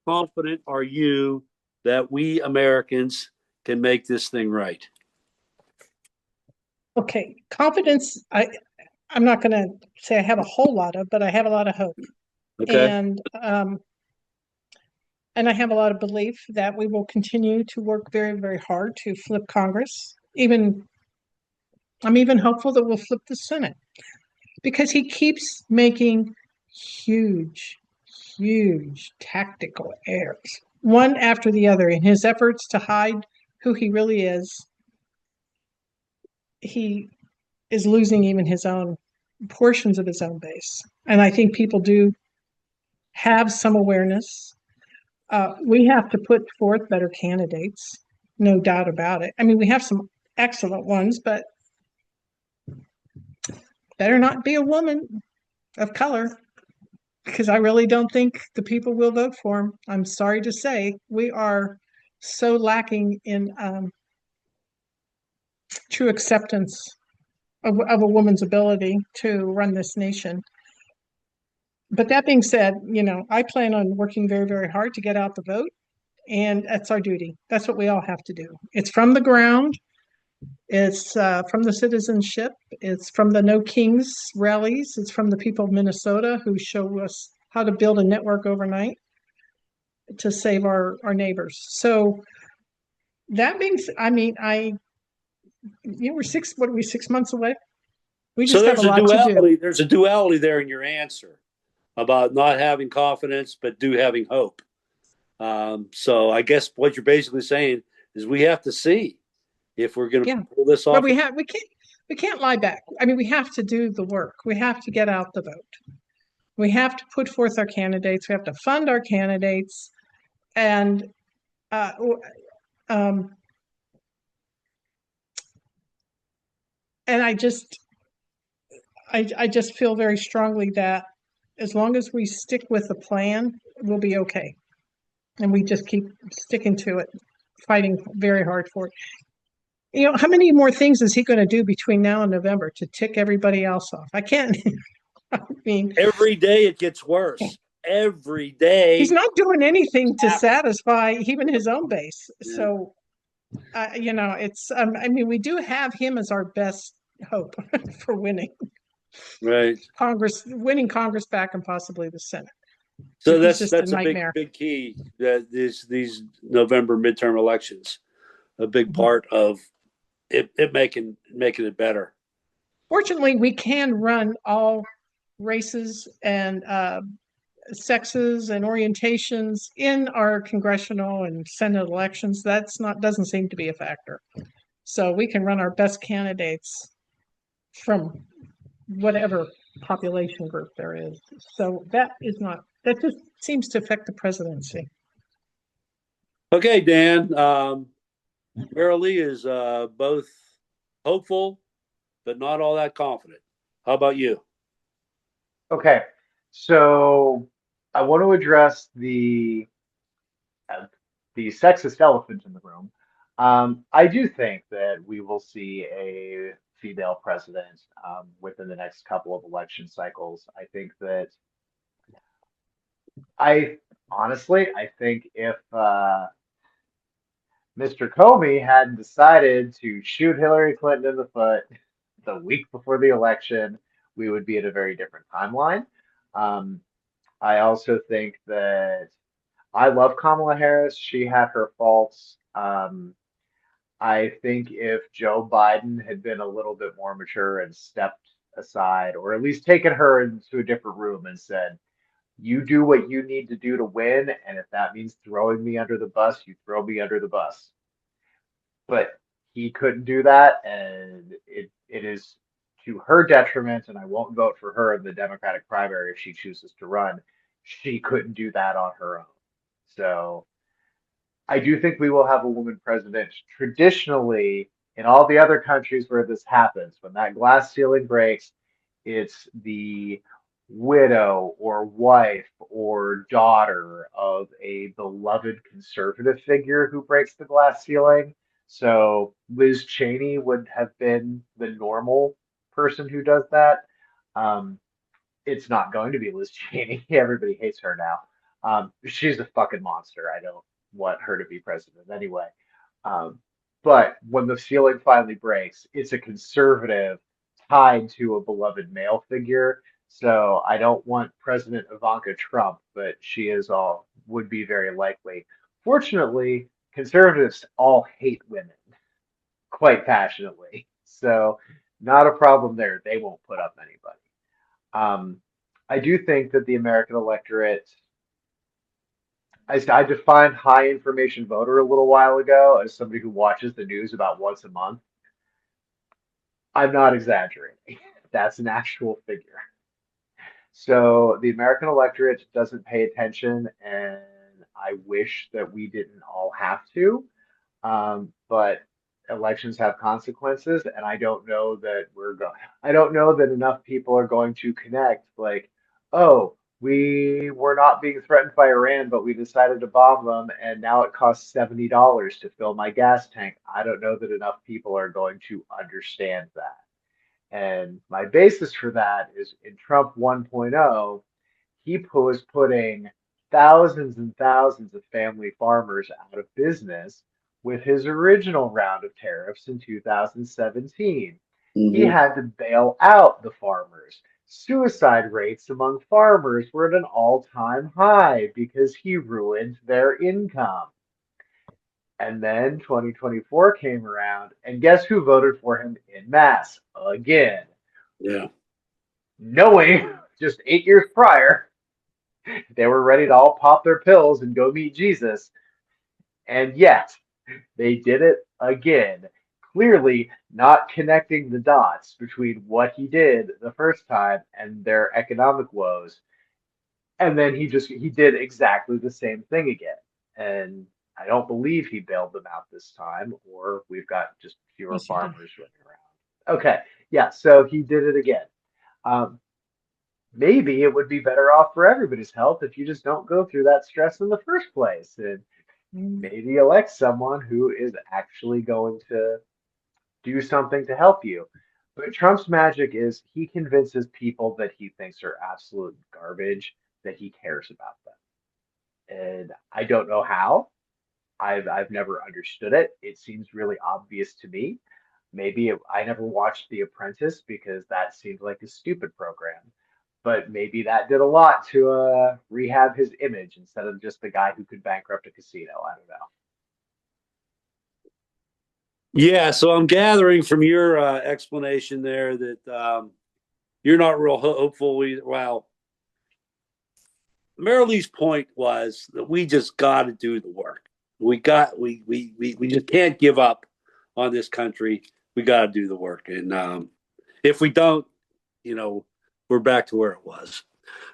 confident are you that we Americans can make this thing right? Okay, confidence. I'm not going to say I have a whole lot of, but I have a lot of hope, Okay. and I have a lot of belief that we will continue to work very, very hard to flip Congress. I'm even hopeful that we'll flip the Senate because he keeps making huge, huge tactical errors, one after the other, in his efforts to hide who he really is. He is losing even his own portions of his own base. And I think people do have some awareness. We have to put forth better candidates, no doubt about it. I mean, we have some excellent ones, but better not be a woman of color because I really don't think the people will vote for him. I'm sorry to say, we are so lacking in true acceptance of a woman's ability to run this nation. But that being said, I plan on working very, very hard to get out the vote, and that's our duty. That's what we all have to do. It's from the ground. It's from the citizenship. It's from the No Kings rallies. It's from the people of Minnesota who show us how to build a network overnight to save our neighbors. So that means, I mean, we're what are we, 6 months away? We So just have a lot to do. there's a duality there in your answer about not having confidence, but do having hope. So I guess what you're basically saying is we have to see if we're going to pull this off. But we can't lie back. I mean, we have to do the work. We have to get out the vote. We have to put forth our candidates. We have to fund our candidates, and um, and I just feel very strongly that as long as we stick with the plan, we'll be okay. And we just keep sticking to it, fighting very hard for it. How many more things is he going to do between now and November to tick everybody else off? I can't. I mean, every day it gets worse. Every day he's not doing anything to satisfy even his own base. Yeah. So, it's. I mean, we do have him as our best hope for winning. Right. Winning Congress back and possibly the Senate. So that's a big key. That these November midterm elections, a big part of it making it better. Fortunately, we can run all races and sexes and orientations in our congressional and Senate elections. Doesn't seem to be a factor. So we can run our best candidates from whatever population group there is. So that just seems to affect the presidency. Okay, Dan. Merrill Lee is both hopeful, but not all that confident. How about you? Okay, so I want to address the sexist elephant in the room. I do think that we will see a female president within the next couple of election cycles. I think that I think if Mr. Comey hadn't decided to shoot Hillary Clinton in the foot the week before the election, we would be at a very different timeline. I also think that I love Kamala Harris. She had her faults. I think if Joe Biden had been a little bit more mature and stepped aside, or at least taken her into a different room and said, you do what you need to do to win, and if that means throwing me under the bus, you throw me under the bus. But he couldn't do that, and it is to her detriment, and I won't vote for her in the Democratic primary if she chooses to run. She couldn't do that on her own. So I do think we will have a woman president. Traditionally, in all the other countries where this happens, when that glass ceiling breaks, it's the widow or wife or daughter of a beloved conservative figure who breaks the glass ceiling. So Liz Cheney would have been the normal person who does that. It's not going to be Liz Cheney. Everybody hates her now. She's a fucking monster. I don't want her to be president anyway. But when the ceiling finally breaks, it's a conservative tied to a beloved male figure. So I don't want President Ivanka Trump, but she would be very likely. Fortunately, conservatives all hate women quite passionately. So not a problem there. They won't put up anybody. I do think that the American electorate, I defined high information voter a little while ago as somebody who watches the news about once a month. I'm not exaggerating. That's an actual figure. So the American electorate doesn't pay attention, and I wish that we didn't all have to. But elections have consequences, and I don't know that I don't know that enough people are going to connect. Like, oh, we were not being threatened by Iran, but we decided to bomb them, and now it costs $70 to fill my gas tank. I don't know that enough people are going to understand that. And my basis for that is in Trump 1.0, he was putting thousands and thousands of family farmers out of business with his original round of tariffs in 2017. Mm-hmm. He had to bail out the farmers. Suicide rates among farmers were at an all-time high because he ruined their income. And then 2024 came around, and guess who voted for him in mass again? Yeah. Knowing just 8 years prior, they were ready to all pop their pills and go meet Jesus. And yet, they did it again, clearly not connecting the dots between what he did the first time and their economic woes. And then he did exactly the same thing again. And I don't believe he bailed them out this time, or we've got just fewer Yes, he did. farmers running around. Okay, yeah, so he did it again. Um, Maybe it would be better off for everybody's health if you just don't go through that stress in the first place, and Mm. maybe elect someone who is actually going to do something to help you. But Trump's magic is he convinces people that he thinks are absolute garbage that he cares about them. And I don't know how. I've never understood it. It seems really obvious to me. I never watched The Apprentice because that seemed like a stupid program. But maybe that did a lot to rehab his image instead of just the guy who could bankrupt a casino. I don't know. Yeah. So I'm gathering from your explanation there that you're not real hopeful. Well, Marilee's point was that we just got to do the work. We just can't give up on this country. We got to do the work, and if we don't, you know, we're back to where it was.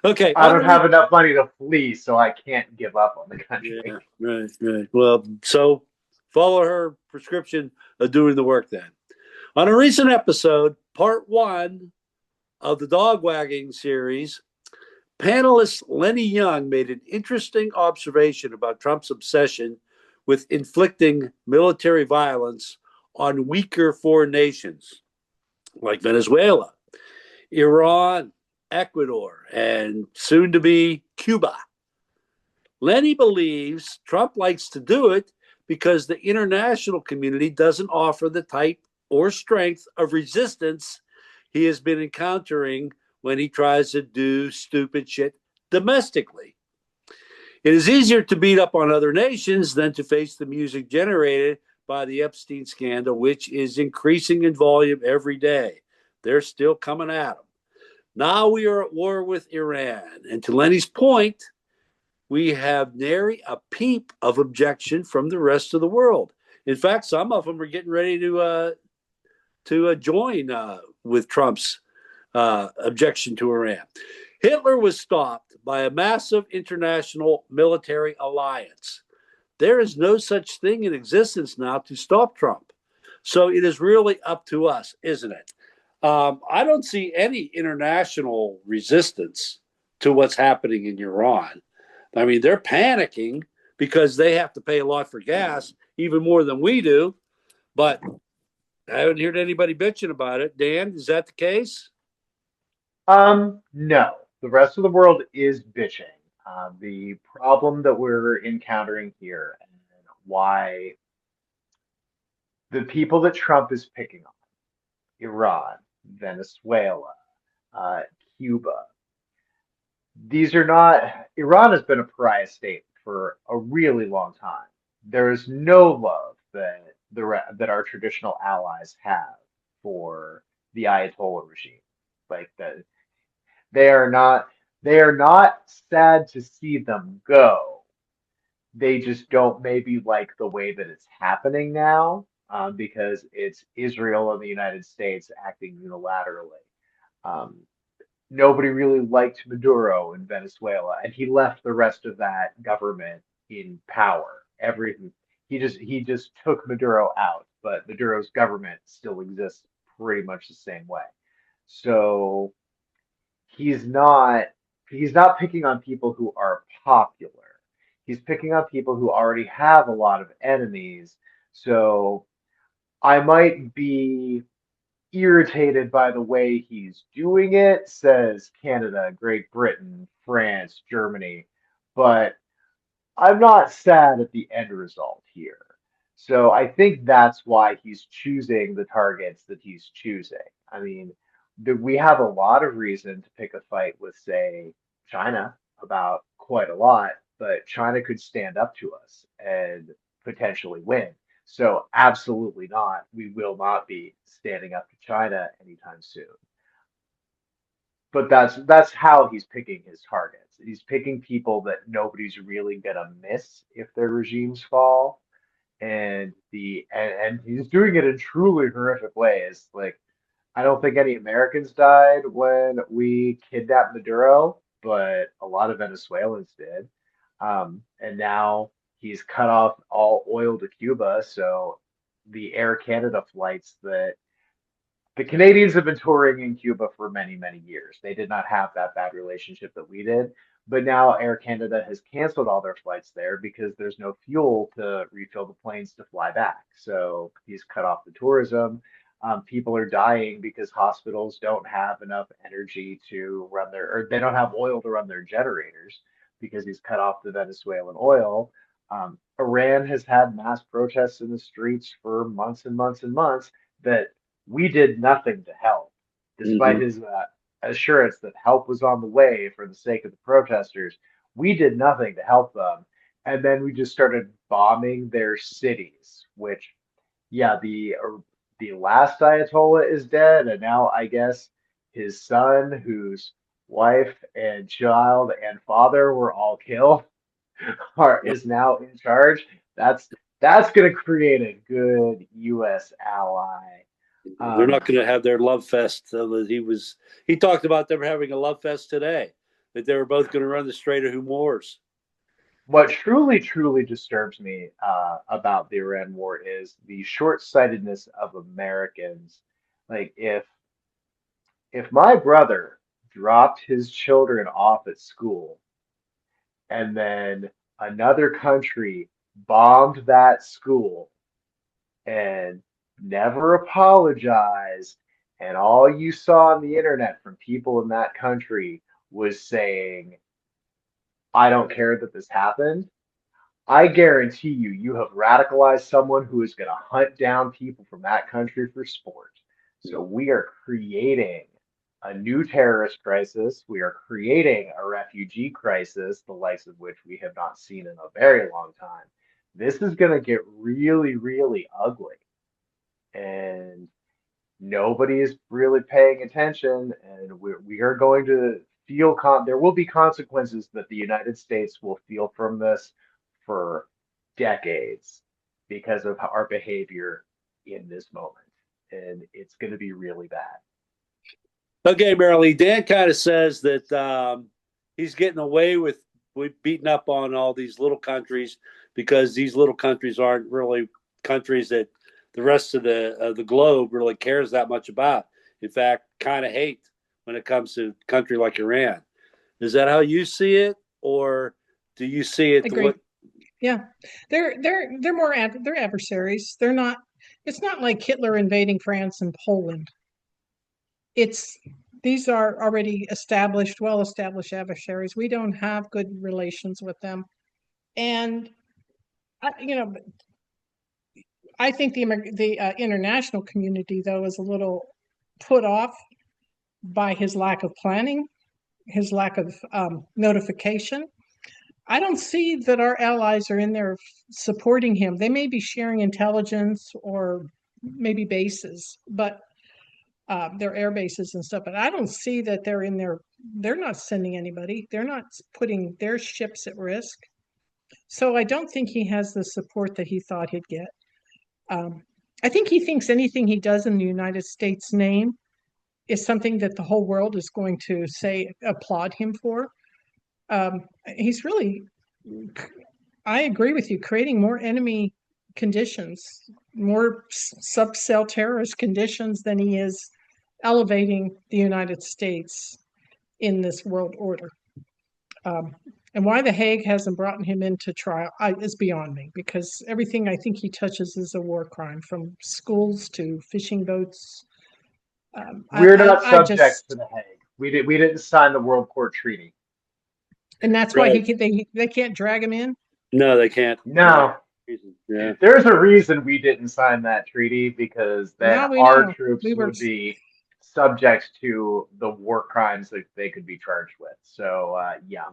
Okay, I don't have enough money to flee, so I can't give up on the country. yeah, right, right. Well, so follow her prescription of doing the work then. On a recent episode, part one of the dog wagging series, panelist Lenny Young made an interesting observation about Trump's obsession with inflicting military violence on weaker foreign nations like Venezuela, Iran, Ecuador, and soon to be Cuba. Lenny believes Trump likes to do it because the international community doesn't offer the type or strength of resistance he has been encountering when he tries to do stupid shit domestically. It is easier to beat up on other nations than to face the music generated by the Epstein scandal, which is increasing in volume every day. They're still coming at him. Now we are at war with Iran. And to Lenny's point, we have nary a peep of objection from the rest of the world. In fact, some of them are getting ready to join with Trump's objection to Iran. Hitler was stopped by a massive international military alliance. There is no such thing in existence now to stop Trump. So it is really up to us, isn't it? I don't see any international resistance to what's happening in Iran. I mean, they're panicking because they have to pay a lot for gas, even more than we do. But I haven't heard anybody bitching about it. Dan, is that the case? No. The rest of the world is bitching. The problem that we're encountering here and why the people that Trump is picking on, Iran, Venezuela, uh, Cuba, these are not, Iran has been a pariah state for a really long time. There is no love that our traditional allies have for the Ayatollah regime. Like that, they are not they are not sad to see them go. They just don't maybe like the way that it's happening now, because it's Israel and the United States acting unilaterally. Um, Nobody really liked Maduro in Venezuela, and he left the rest of that government in power. Everything he just took Maduro out, but Maduro's government still exists pretty much the same way. So he's not he's not picking on people who are popular. He's picking on people who already have a lot of enemies. So I might be irritated by the way he's doing it, says Canada, Great Britain, France, Germany, but I'm not sad at the end result here. So I think that's why he's choosing the targets that he's choosing. I mean, we have a lot of reason to pick a fight with, say, China about quite a lot, but China could stand up to us. And potentially win. So absolutely not. We will not be standing up to China anytime soon. But that's how he's picking his targets. He's picking people that nobody's really gonna miss if their regimes fall, and he's doing it in truly horrific ways. Like, I don't think any Americans died when we kidnapped Maduro, but a lot of Venezuelans did. And now he's cut off all oil to Cuba, so the Air Canada flights that the Canadians have been touring in Cuba for many, many years. They did not have that bad relationship that we did. But now Air Canada has canceled all their flights there because there's no fuel to refill the planes to fly back. So he's cut off the tourism. People are dying because hospitals don't have enough energy to run or they don't have oil to run their generators because he's cut off the Venezuelan oil. Iran has had mass protests in the streets for months and months and months that we did nothing to help, despite Hmm. his assurance that help was on the way for the sake of the protesters. We did nothing to help them. And then we just started bombing their cities, which, yeah, the last Ayatollah is dead, and now I guess his son, whose wife and child and father were all killed, Yep. is now in charge. That's that's going to create a good U.S. ally. They're Um, not going to have their love fest. He talked about them having a love fest today, that they were both going to run the Strait of Hormuz. what truly, truly disturbs me about the Iran war is the short-sightedness of Americans. Like, if my brother dropped his children off at school and then another country bombed that school and never apologized, and all you saw on the internet from people in that country was saying, I don't care that this happened, I guarantee you, you have radicalized someone who is going to hunt down people from that country for sport. So we are creating a new terrorist crisis. We are creating a refugee crisis, the likes of which we have not seen in a very long time. This is going to get really, really ugly. And nobody is really paying attention. And we are going to there will be consequences that the United States will feel from this for decades because of our behavior in this moment. And it's going to be really bad. Okay, Marilee, Dan kind of says that he's getting away with beating up on all these little countries because these little countries aren't really countries that the rest of the globe really cares that much about. In fact, kind of hate when it comes to a country like Iran. Is that how you see it, or do you see it the Agree. way? Yeah, they're more they're adversaries. They're not. It's not like Hitler invading France and Poland. It's these are already established, well-established adversaries. We don't have good relations with them, and you know, I think the international community though is a little put off by his lack of planning, his lack of notification. I don't see that our allies are in there supporting him. They may be sharing intelligence or maybe bases, but their air bases and stuff. But I don't see that they're in there. They're not sending anybody. They're not putting their ships at risk. So I don't think he has the support that he thought he'd get. Um, I think he thinks anything he does in the United States name is something that the whole world is going to say applaud him for. He's really, I agree with you, creating more enemy conditions, more sub-cell terrorist conditions than he is elevating the United States in this world order. Um, and why the Hague hasn't brought him into trial is beyond me because everything I think he touches is a war crime, from schools to fishing boats. We're not I subject to just, the Hague. We didn't sign the World Court Treaty. and that's why Right? they can't drag him in. No, they can't. No, Yeah. there's a reason we didn't sign that treaty because then Now we our know troops we were. would be subject to the war crimes that they could be charged with. So yeah,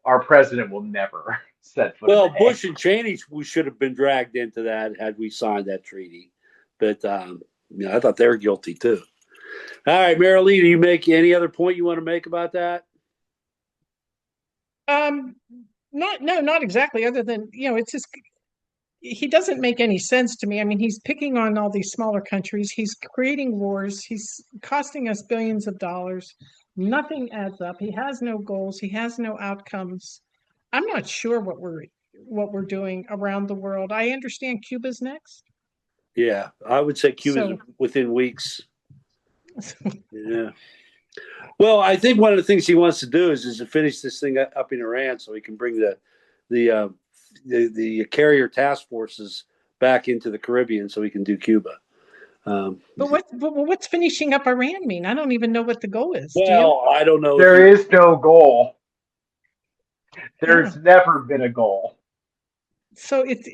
our president will never set foot in The Well, Hague. Bush and Cheney, we should have been dragged into that had we signed that treaty. But I thought they were guilty too. All right, Mary Lee, do you make any other point you want to make about that? Um, not exactly. Other than it's just he doesn't make any sense to me. I mean, he's picking on all these smaller countries. He's creating wars. He's costing us billions of dollars. Nothing adds up. He has no goals. He has no outcomes. I'm not sure what we're doing around the world. I understand Cuba's next. Yeah, I would say Cuba's So within weeks. Yeah. Well, I think one of the things he wants to do is to finish this thing up in Iran so he can bring the carrier task forces back into the Caribbean so he can do Cuba. what's finishing up Iran mean? I don't even know what the goal is. Do you? Well, I don't know. There is no goal. Yeah. There's never been a goal. So it's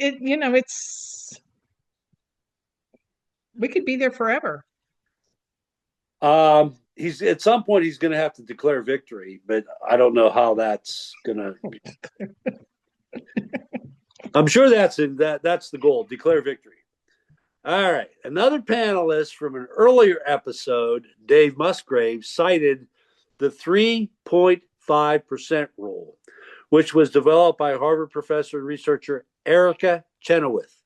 we could be there forever. He's at some point he's going to have to declare victory, but I don't know how that's going to. I'm sure that's the goal: declare victory. All right, another panelist from an earlier episode, Dave Musgrave, cited the 3.5% rule, which was developed by Harvard professor and researcher Erica Chenoweth,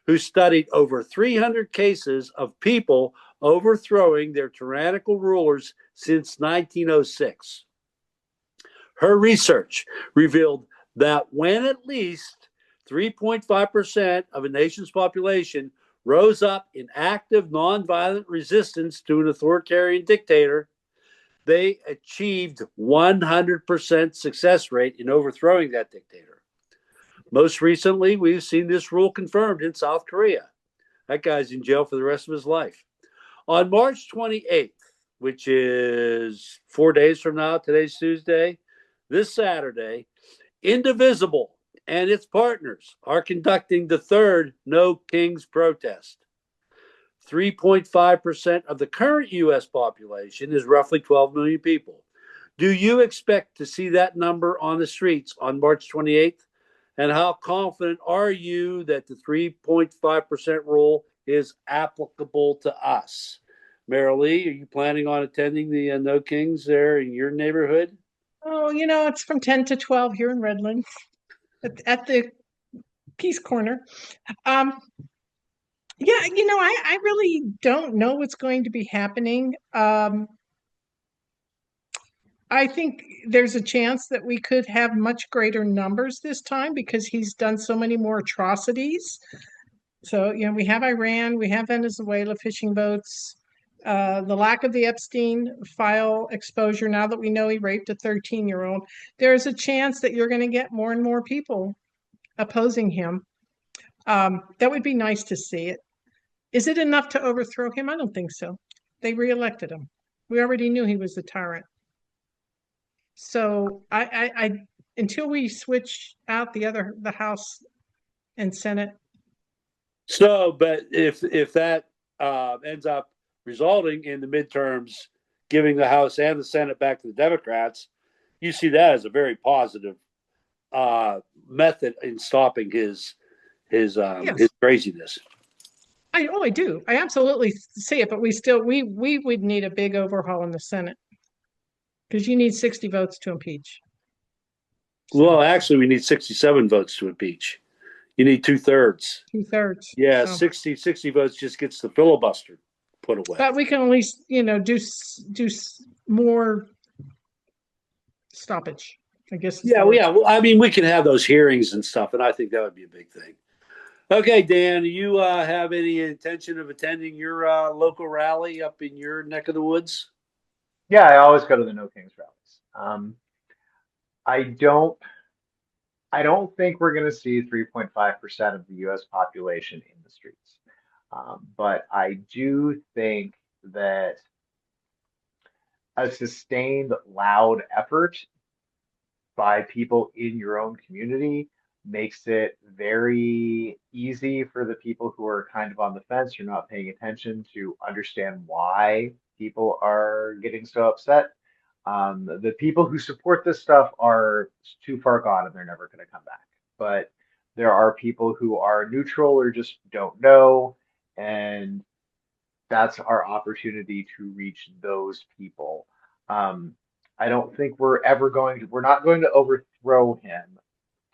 who studied over 300 cases of people overthrowing their tyrannical rulers since 1906. Her research revealed that when at least 3.5% of a nation's population rose up in active nonviolent resistance to an authoritarian dictator, they achieved 100% success rate in overthrowing that dictator. Most recently, we've seen this rule confirmed in South Korea. That guy's in jail for the rest of his life. On March 28th, which is 4 days from now, today's Tuesday, this Saturday, Indivisible and its partners are conducting the third No Kings protest. 3.5% of the current U.S. population is roughly 12 million people. Do you expect to see that number on the streets on March 28th? And how confident are you that the 3.5% rule is applicable to us? Marilee, are you planning on attending the No Kings there in your neighborhood? Oh, it's from 10 to 12 here in Redlands at the Peace Corner. Yeah, I really don't know what's going to be happening. I think there's a chance that we could have much greater numbers this time because he's done so many more atrocities. So, we have Iran, we have Venezuela fishing boats, the lack of the Epstein file exposure now that we know he raped a 13-year-old. There's a chance that you're going to get more and more people opposing him. That would be nice to see it. Is it enough to overthrow him? I don't think so. They reelected him. We already knew he was a tyrant. So I until we switch out the House and Senate. So, but if that ends up resulting in the midterms giving the House and the Senate back to the Democrats, you see that as a very positive method in stopping his Yes. craziness. I do. I absolutely see it, but we would need a big overhaul in the Senate because you need 60 votes to impeach. Well, actually, we need 67 votes to impeach. You need 2/3. 2/3. Yeah, So. 60 votes just gets the filibuster put away. But we can at least, do more stoppage, I guess. Yeah. Well, I mean, we can have those hearings and stuff, and I think that would be a big thing. Okay, Dan, do you have any intention of attending your local rally up in your neck of the woods? Yeah, I always go to the No Kings rallies. I don't think we're going to see 3.5% of the U.S. population in the streets. But I do think that a sustained, loud effort by people in your own community makes it very easy for the people who are kind of on the fence, you're not paying attention, to understand why people are getting so upset. The people who support this stuff are too far gone and they're never going to come back. But there are people who are neutral or just don't know, and that's our opportunity to reach those people. Um, I don't think we're not going to overthrow him,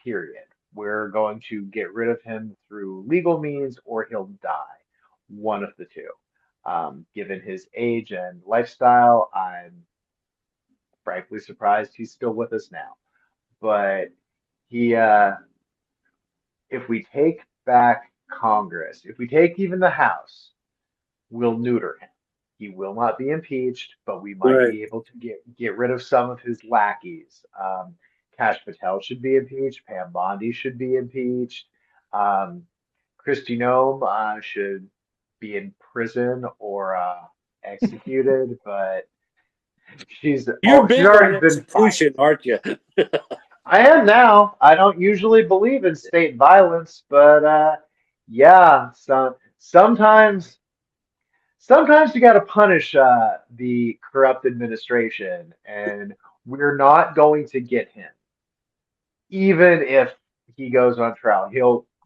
period. We're going to get rid of him through legal means or he'll die. One of the two. Given his age and lifestyle, I'm frankly surprised he's still with us now. But he, if we take back Congress, if we take even the House, we'll neuter him. He will not be impeached, but we might Right. be able to get rid of some of his lackeys. Kash Patel should be impeached. Pam Bondi should be impeached. Um, Kristi Noem should be in prison or executed, but You're she's big on already been fired. execution, aren't you? I am now. I don't usually believe in state violence, but yeah, sometimes. Sometimes you got to punish the corrupt administration, and we're not going to get him, even if he goes on trial.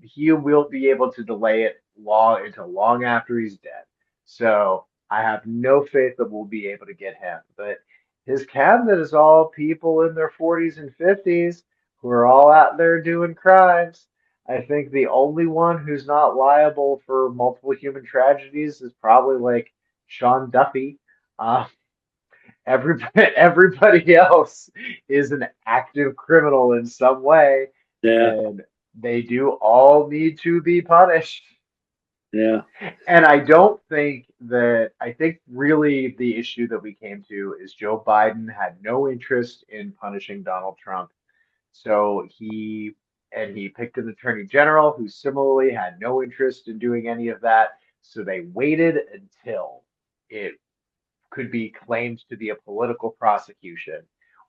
He will be able to delay it long until long after he's dead. So I have no faith that we'll be able to get him. But his cabinet is all people in their 40s and 50s who are all out there doing crimes. I think the only one who's not liable for multiple human tragedies is probably like Sean Duffy. Uh, everybody else is an active criminal in some way, Yeah, and they do all need to be punished. yeah, And I think really the issue that we came to is Joe Biden had no interest in punishing Donald Trump. So he picked an attorney general who similarly had no interest in doing any of that. So they waited until it could be claimed to be a political prosecution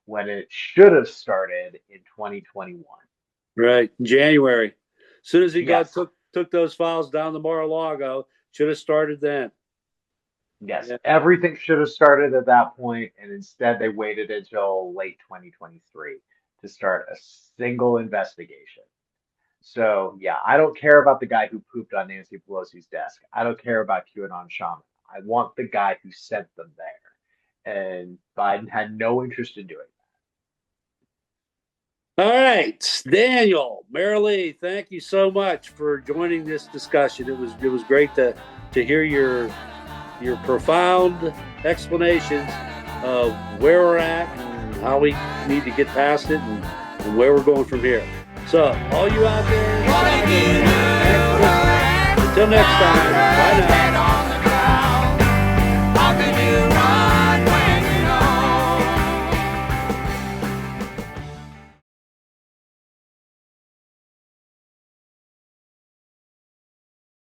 when it should have started in 2021. right. January. As soon as he got Yes. took those files down to Mar-a-Lago, should have started then. Yes, Yeah. everything should have started at that point, and instead they waited until late 2023 to start a single investigation. So, yeah, I don't care about the guy who pooped on Nancy Pelosi's desk. I don't care about QAnon Shaman. I want the guy who sent them there. And Biden had no interest in doing All right, Daniel, Marilee, thank you so much for joining this discussion. It was great to hear your profound explanations of where we're at and how we need to get past it and where we're going from here. So, all you out there, until next time, bye now.